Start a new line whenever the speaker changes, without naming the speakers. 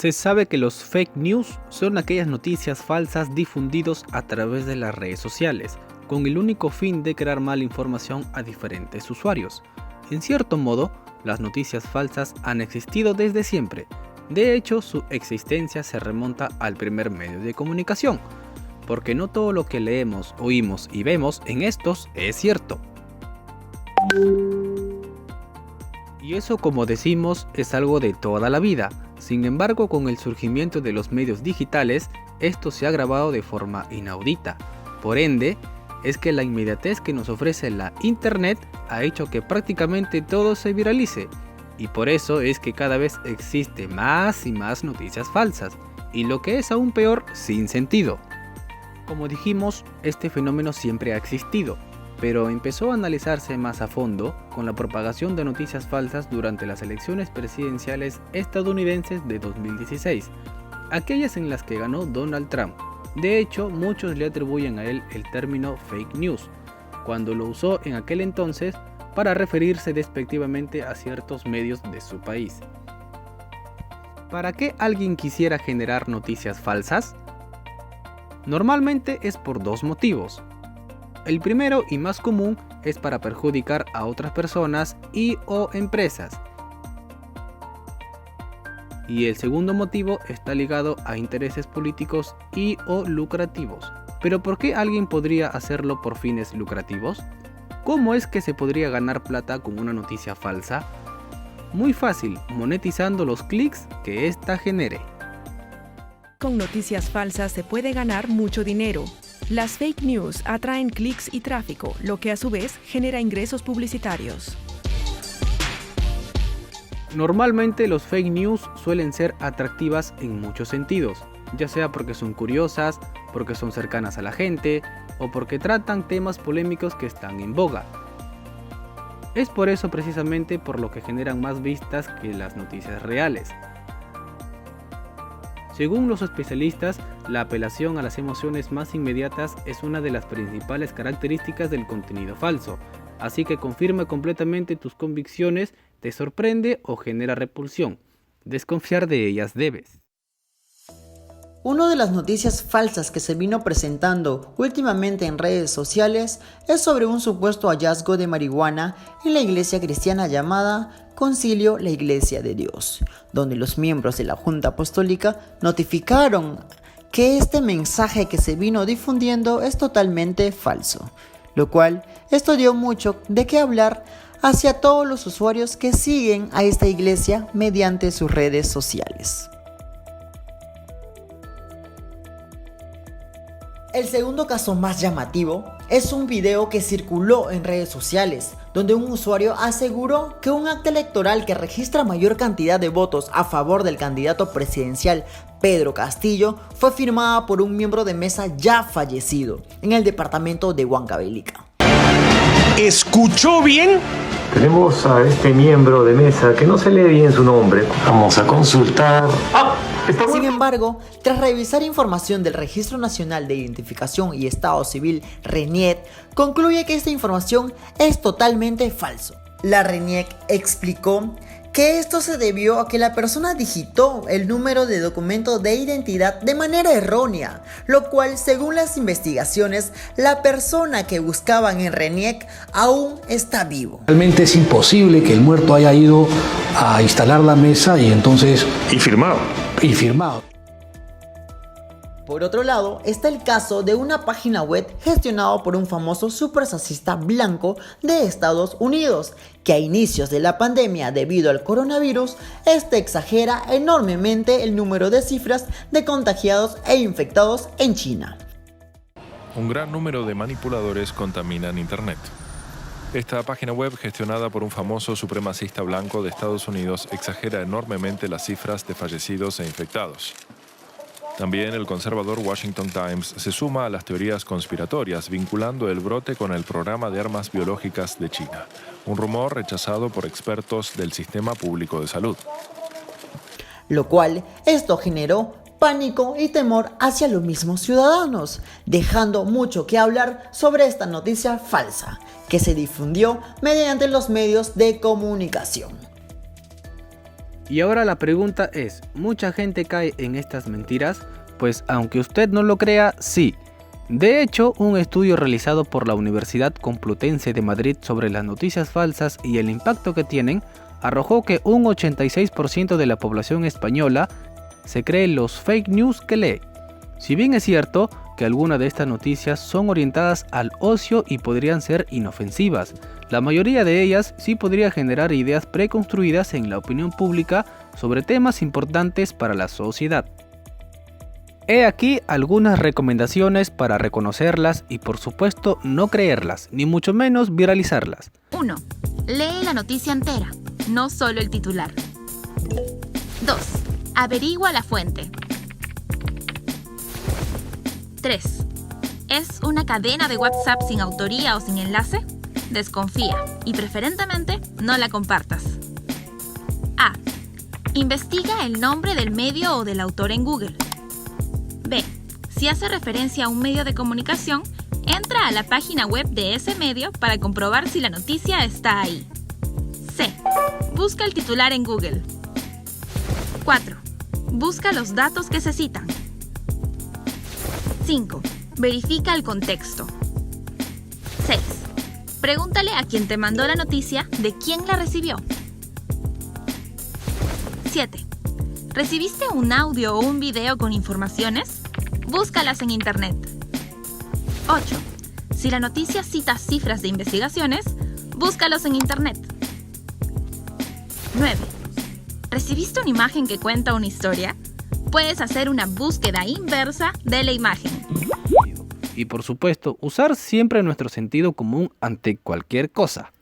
Se sabe que los fake news son aquellas noticias falsas difundidas a través de las redes sociales, con el único fin de crear mala información a diferentes usuarios. En cierto modo, las noticias falsas han existido desde siempre. De hecho, su existencia se remonta al primer medio de comunicación, porque no todo lo que leemos, oímos y vemos en estos es cierto. Y eso, como decimos, es algo de toda la vida. Sin embargo, con el surgimiento de los medios digitales, esto se ha agravado de forma inaudita. Por ende, es que la inmediatez que nos ofrece la internet ha hecho que prácticamente todo se viralice. Y por eso es que cada vez existe más y más noticias falsas, y lo que es aún peor, sin sentido. Como dijimos, este fenómeno siempre ha existido, pero empezó a analizarse más a fondo con la propagación de noticias falsas durante las elecciones presidenciales estadounidenses de 2016, aquellas en las que ganó Donald Trump. De hecho, muchos le atribuyen a él el término fake news, cuando lo usó en aquel entonces para referirse despectivamente a ciertos medios de su país. ¿Para qué alguien quisiera generar noticias falsas? Normalmente es por dos motivos. El primero y más común es para perjudicar a otras personas y o empresas. Y el segundo motivo está ligado a intereses políticos y o lucrativos. ¿Pero por qué alguien podría hacerlo por fines lucrativos? ¿Cómo es que se podría ganar plata con una noticia falsa? Muy fácil, monetizando los clics que ésta genere.
Con noticias falsas se puede ganar mucho dinero. Las fake news atraen clics y tráfico, lo que a su vez genera ingresos publicitarios.
Normalmente los fake news suelen ser atractivas en muchos sentidos, ya sea porque son curiosas, porque son cercanas a la gente o porque tratan temas polémicos que están en boga. Es por eso precisamente por lo que generan más vistas que las noticias reales. Según los especialistas, la apelación a las emociones más inmediatas es una de las principales características del contenido falso, así que confirma completamente tus convicciones, te sorprende o genera repulsión. Desconfiar de ellas debes.
Una de las noticias falsas que se vino presentando últimamente en redes sociales es sobre un supuesto hallazgo de marihuana en la iglesia cristiana llamada Concilio la Iglesia de Dios, donde los miembros de la Junta Apostólica notificaron que este mensaje que se vino difundiendo es totalmente falso, lo cual esto dio mucho de qué hablar hacia todos los usuarios que siguen a esta iglesia mediante sus redes sociales. El segundo caso más llamativo es un video que circuló en redes sociales, donde un usuario aseguró que un acta electoral que registra mayor cantidad de votos a favor del candidato presidencial Pedro Castillo fue firmada por un miembro de mesa ya fallecido en el departamento de Huancavelica.
¿Escuchó bien?
Tenemos a este miembro de mesa que no se lee bien su nombre. Vamos a consultar.
Sin embargo, tras revisar información del Registro Nacional de Identificación y Estado Civil, RENIEC, concluye que esta información es totalmente falso. La RENIEC explicó que esto se debió a que la persona digitó el número de documento de identidad de manera errónea, lo cual, según las investigaciones, la persona que buscaban en RENIEC aún está vivo.
Realmente es imposible que el muerto haya ido a instalar la mesa y entonces...
Y firmado.
Por otro lado, está el caso de una página web gestionada por un famoso supremacista blanco de Estados Unidos, que a inicios de la pandemia debido al coronavirus, exagera enormemente el número de cifras de contagiados e infectados en China.
Un gran número de manipuladores contaminan Internet. Esta página web, gestionada por un famoso supremacista blanco de Estados Unidos, exagera enormemente las cifras de fallecidos e infectados. También el conservador Washington Times se suma a las teorías conspiratorias vinculando el brote con el programa de armas biológicas de China, un rumor rechazado por expertos del sistema público de salud.
Lo cual, esto generó pánico y temor hacia los mismos ciudadanos, dejando mucho que hablar sobre esta noticia falsa, que se difundió mediante los medios de comunicación.
Y ahora la pregunta es, ¿mucha gente cae en estas mentiras? Pues aunque usted no lo crea, sí. De hecho, un estudio realizado por la Universidad Complutense de Madrid sobre las noticias falsas y el impacto que tienen, arrojó que un 86% de la población española se cree los fake news que lee. Si bien es cierto que algunas de estas noticias son orientadas al ocio y podrían ser inofensivas, la mayoría de ellas sí podría generar ideas preconstruidas en la opinión pública sobre temas importantes para la sociedad. He aquí algunas recomendaciones para reconocerlas y por supuesto no creerlas, ni mucho menos viralizarlas.
1. Lee la noticia entera, no solo el titular. 2. Averigua la fuente. 3. ¿Es una cadena de WhatsApp sin autoría o sin enlace? Desconfía y preferentemente no la compartas. A. Investiga el nombre del medio o del autor en Google. B. Si hace referencia a un medio de comunicación, entra a la página web de ese medio para comprobar si la noticia está ahí. C. Busca el titular en Google. 4. Busca los datos que se citan. 5. Verifica el contexto. 6. Pregúntale a quien te mandó la noticia de quién la recibió. 7. ¿Recibiste un audio o un video con informaciones? Búscalas en internet. 8. Si la noticia cita cifras de investigaciones, búscalos en internet. 9. ¿Recibiste una imagen que cuenta una historia? Puedes hacer una búsqueda inversa de la imagen.
Y por supuesto, usar siempre nuestro sentido común ante cualquier cosa.